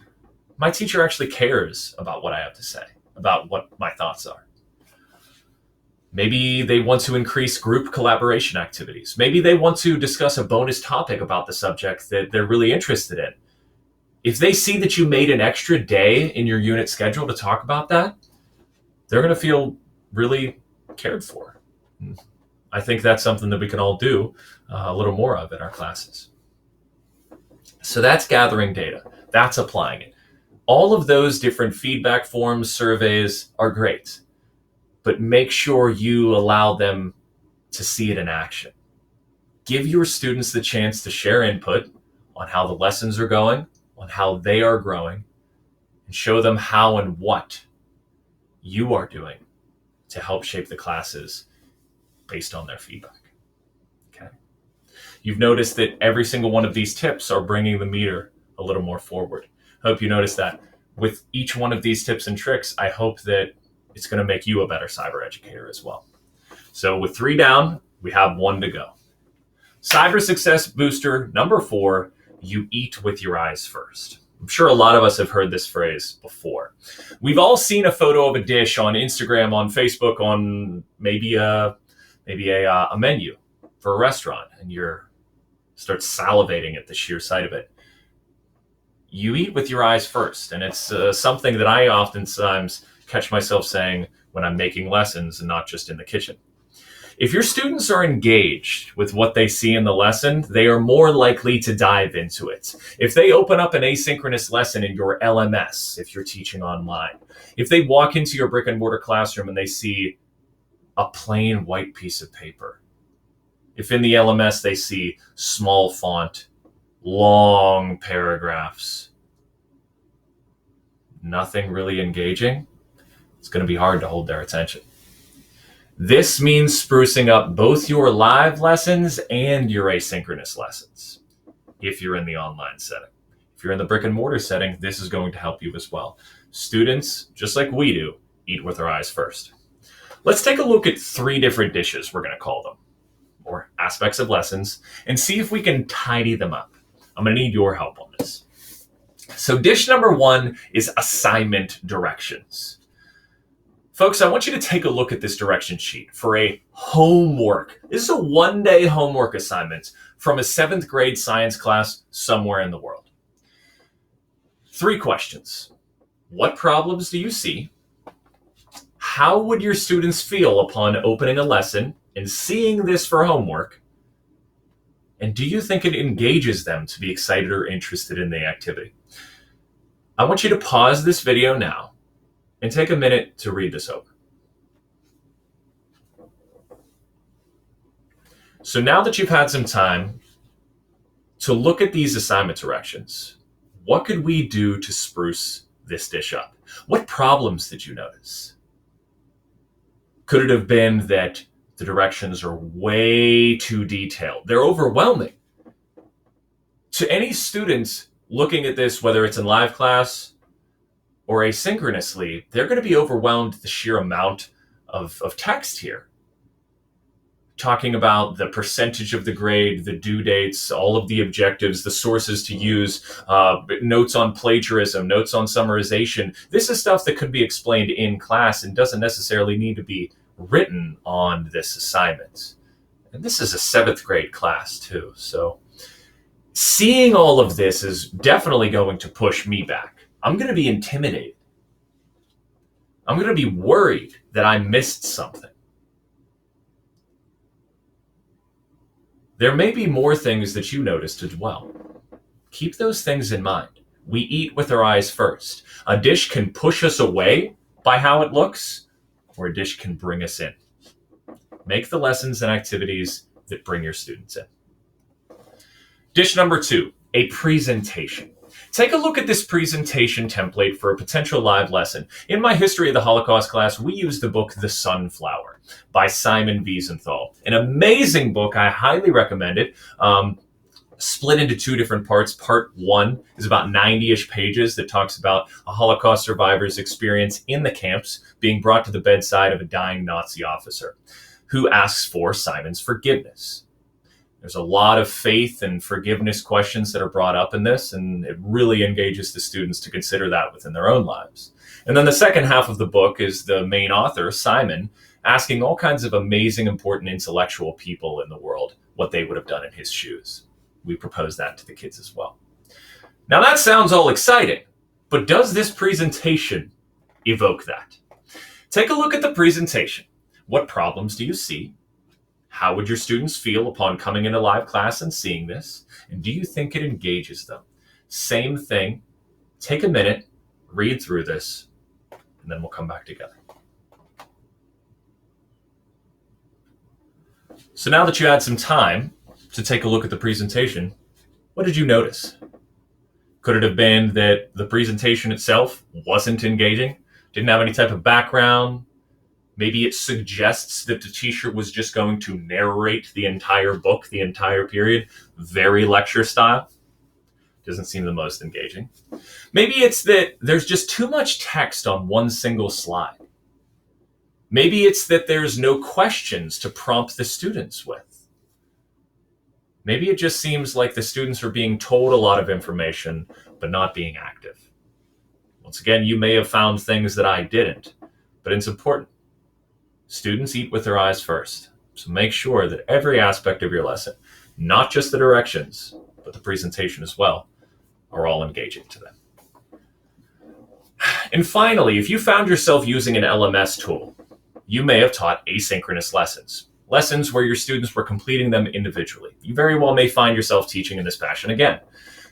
my teacher actually cares about what I have to say, about what my thoughts are. Maybe they want to increase group collaboration activities. Maybe they want to discuss a bonus topic about the subject that they're really interested in. If they see that you made an extra day in your unit schedule to talk about that, they're going to feel really cared for. I think that's something that we can all do a little more of in our classes. So that's gathering data. That's applying it. All of those different feedback forms, surveys are great, but make sure you allow them to see it in action. Give your students the chance to share input on how the lessons are going, on how they are growing, and show them how and what you are doing to help shape the classes based on their feedback. Okay. You've noticed that every single one of these tips are bringing the meter a little more forward. Hope you noticed that. With each one of these tips and tricks, I hope that it's going to make you a better cyber educator as well. So with 3 down, we have 1 to go. Cyber success booster number 4, you eat with your eyes first. I'm sure a lot of us have heard this phrase before. We've all seen a photo of a dish on Instagram, on Facebook, on maybe a menu for a restaurant, and you start salivating at the sheer sight of it. You eat with your eyes first, and it's something that I oftentimes catch myself saying when I'm making lessons and not just in the kitchen. If your students are engaged with what they see in the lesson, they are more likely to dive into it. If they open up an asynchronous lesson in your LMS, if you're teaching online, if they walk into your brick and mortar classroom and they see a plain white piece of paper, if in the LMS they see small font, long paragraphs, nothing really engaging, it's going to be hard to hold their attention. This means sprucing up both your live lessons and your asynchronous lessons if you're in the online setting. If you're in the brick and mortar setting, this is going to help you as well. Students, just like we do, eat with their eyes first. Let's take a look at 3 different dishes, we're going to call them, or aspects of lessons, and see if we can tidy them up. I'm going to need your help on this. So dish number 1 is assignment directions. Folks, I want you to take a look at this direction sheet for a homework. This is a 1-day homework assignment from a 7th grade science class somewhere in the world. 3 questions. What problems do you see? How would your students feel upon opening a lesson and seeing this for homework? And do you think it engages them to be excited or interested in the activity? I want you to pause this video now and take a minute to read this over. So now that you've had some time to look at these assignment directions, what could we do to spruce this dish up? What problems did you notice? Could it have been that the directions are way too detailed? They're overwhelming. To any students looking at this, whether it's in live class or asynchronously, they're going to be overwhelmed at the sheer amount of text here. Talking about the percentage of the grade, the due dates, all of the objectives, the sources to use, notes on plagiarism, notes on summarization. This is stuff that could be explained in class and doesn't necessarily need to be written on this assignment. And this is a 7th grade class too. So seeing all of this is definitely going to push me back. I'm going to be intimidated. I'm going to be worried that I missed something. There may be more things that you noticed as well. Keep those things in mind. We eat with our eyes first. A dish can push us away by how it looks, or a dish can bring us in. Make the lessons and activities that bring your students in. Dish number 2, a presentation. Take a look at this presentation template for a potential live lesson. In my History of the Holocaust class, we used the book The Sunflower by Simon Wiesenthal. An amazing book. I highly recommend it. Split into 2 different parts. Part 1 is about 90-ish pages that talks about a Holocaust survivor's experience in the camps being brought to the bedside of a dying Nazi officer who asks for Simon's forgiveness. There's a lot of faith and forgiveness questions that are brought up in this, and it really engages the students to consider that within their own lives. And then the second half of the book is the main author, Simon, asking all kinds of amazing, important intellectual people in the world what they would have done in his shoes. We propose that to the kids as well. Now that sounds all exciting, but does this presentation evoke that? Take a look at the presentation. What problems do you see? How would your students feel upon coming into live class and seeing this? And do you think it engages them? Same thing. Take a minute, read through this, and then we'll come back together. So now that you had some time to take a look at the presentation, what did you notice? Could it have been that the presentation itself wasn't engaging, didn't have any type of background? Maybe it suggests that the teacher was just going to narrate the entire book, the entire period, very lecture style. Doesn't seem the most engaging. Maybe it's that there's just too much text on one single slide. Maybe it's that there's no questions to prompt the students with. Maybe it just seems like the students are being told a lot of information, but not being active. Once again, you may have found things that I didn't, but it's important. Students eat with their eyes first. So make sure that every aspect of your lesson, not just the directions, but the presentation as well, are all engaging to them. And finally, if you found yourself using an LMS tool, you may have taught asynchronous lessons, lessons where your students were completing them individually. You very well may find yourself teaching in this fashion again.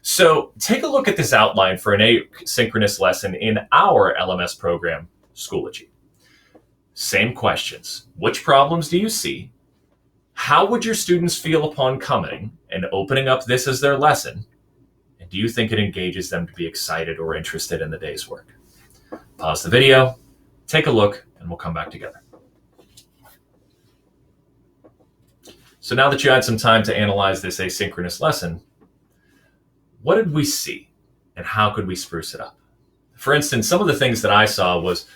So take a look at this outline for an asynchronous lesson in our LMS program, Schoology. Same questions. Which problems do you see? How would your students feel upon coming and opening up this as their lesson? And do you think it engages them to be excited or interested in the day's work? Pause the video, take a look, and we'll come back together. So now that you had some time to analyze this asynchronous lesson, what did we see and how could we spruce it up? For instance, some of the things that I saw was,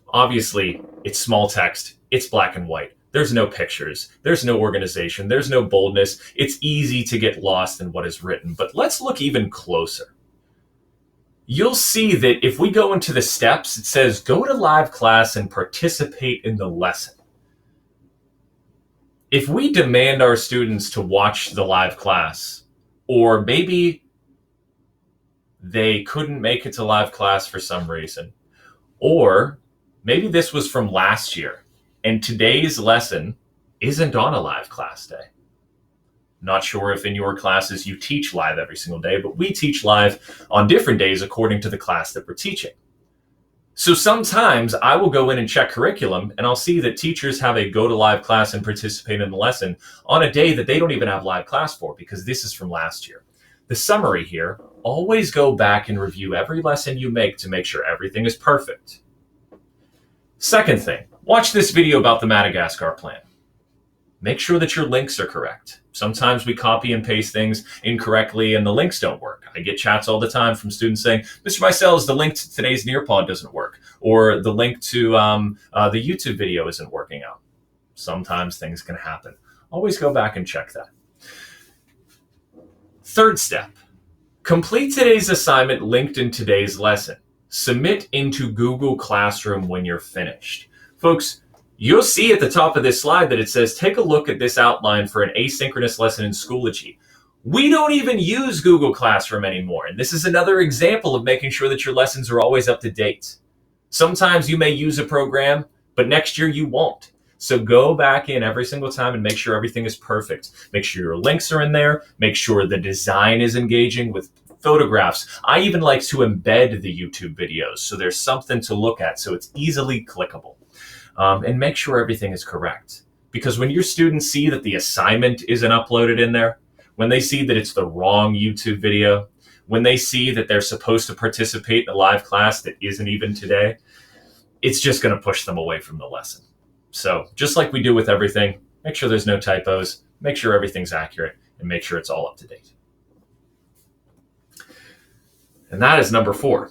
obviously, it's small text, it's black and white. There's no pictures, there's no organization, there's no boldness. It's easy to get lost in what is written, but let's look even closer. You'll see that if we go into the steps, it says, go to live class and participate in the lesson. If we demand our students to watch the live class, or maybe they couldn't make it to live class for some reason, or maybe this was from last year, and today's lesson isn't on a live class day. Not sure if in your classes you teach live every single day, but we teach live on different days according to the class that we're teaching. So sometimes I will go in and check curriculum, and I'll see that teachers have a go to live class and participate in the lesson on a day that they don't even have live class for, because this is from last year. The summary here, always go back and review every lesson you make to make sure everything is perfect. Second thing, watch this video about the Madagascar plan. Make sure that your links are correct. Sometimes we copy and paste things incorrectly and the links don't work. I get chats all the time from students saying, Mr. Mysels, the link to today's Nearpod doesn't work, or the link to the YouTube video isn't working out. Sometimes things can happen. Always go back and check that. Third step, complete today's assignment linked in today's lesson. Submit into Google Classroom when you're finished. Folks, you'll see at the top of this slide that it says, take a look at this outline for an asynchronous lesson in Schoology. We don't even use Google Classroom anymore. And this is another example of making sure that your lessons are always up to date. Sometimes you may use a program, but next year you won't. So go back in every single time and make sure everything is perfect. Make sure your links are in there. Make sure the design is engaging with photographs. I even like to embed the YouTube videos so there's something to look at so it's easily clickable. And make sure everything is correct. Because when your students see that the assignment isn't uploaded in there, when they see that it's the wrong YouTube video, when they see that they're supposed to participate in a live class that isn't even today, it's just going to push them away from the lesson. So just like we do with everything, make sure there's no typos, make sure everything's accurate, and make sure it's all up to date. And that is number 4.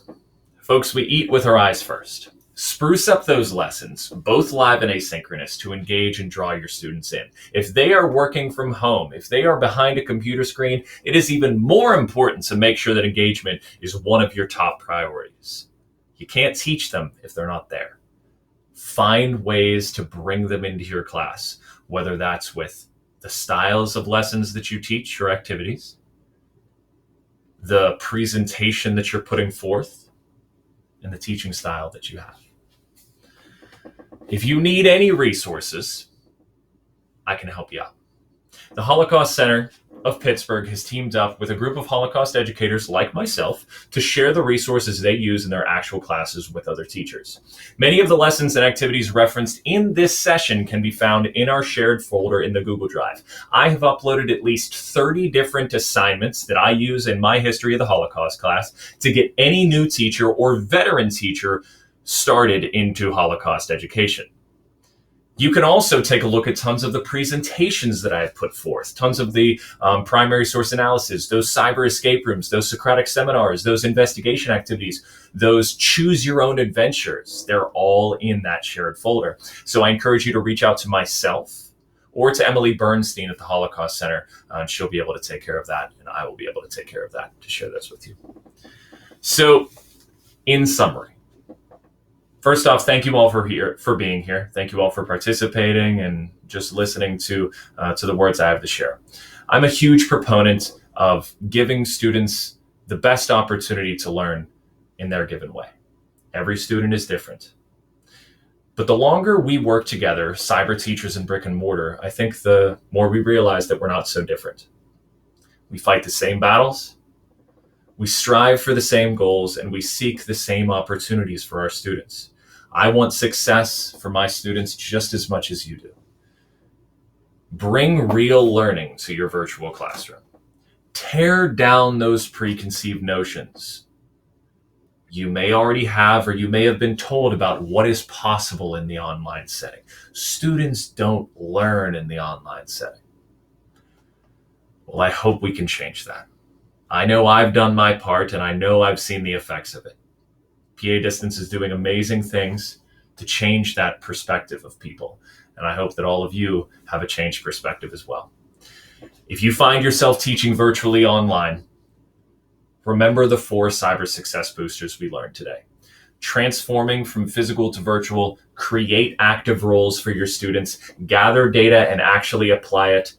Folks, we eat with our eyes first. Spruce up those lessons, both live and asynchronous, to engage and draw your students in. If they are working from home, if they are behind a computer screen, it is even more important to make sure that engagement is one of your top priorities. You can't teach them if they're not there. Find ways to bring them into your class, whether that's with the styles of lessons that you teach, your activities, the presentation that you're putting forth, and the teaching style that you have. If you need any resources, I can help you out. The Holocaust Center of Pittsburgh has teamed up with a group of Holocaust educators like myself to share the resources they use in their actual classes with other teachers. Many of the lessons and activities referenced in this session can be found in our shared folder in the Google Drive. I have uploaded at least 30 different assignments that I use in my History of the Holocaust class to get any new teacher or veteran teacher started into Holocaust education. You can also take a look at tons of the presentations that I have put forth, tons of the primary source analysis, those cyber escape rooms, those Socratic seminars, those investigation activities, those choose your own adventures. They're all in that shared folder. So I encourage you to reach out to myself or to Emily Bernstein at the Holocaust Center. She'll be able to take care of that, and I will be able to take care of that to share this with you. So in summary, first off, thank you all for being here. Thank you all for participating and just listening to the words I have to share. I'm a huge proponent of giving students the best opportunity to learn in their given way. Every student is different. But the longer we work together, cyber teachers and brick and mortar, I think the more we realize that we're not so different. We fight the same battles, we strive for the same goals, and we seek the same opportunities for our students. I want success for my students just as much as you do. Bring real learning to your virtual classroom. Tear down those preconceived notions you may already have, or you may have been told about what is possible in the online setting. Students don't learn in the online setting. Well, I hope we can change that. I know I've done my part, and I know I've seen the effects of it. PA Distance is doing amazing things to change that perspective of people. And I hope that all of you have a changed perspective as well. If you find yourself teaching virtually online, remember the 4 cyber success boosters we learned today. Transforming from physical to virtual, create active roles for your students, gather data and actually apply it,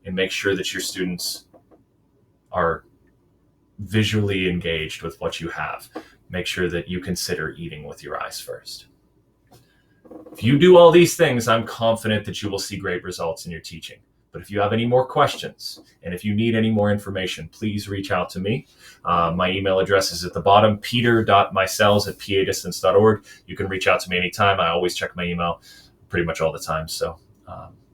and make sure that your students are visually engaged with what you have. Make sure that you consider eating with your eyes first. If you do all these things, I'm confident that you will see great results in your teaching. But if you have any more questions, and if you need any more information, please reach out to me. My email address is at the bottom, peter.mysels@padistance.org. You can reach out to me anytime. I always check my email pretty much all the time. So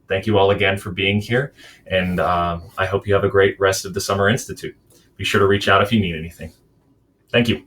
thank you all again for being here. And I hope you have a great rest of the Summer Institute. Be sure to reach out if you need anything. Thank you.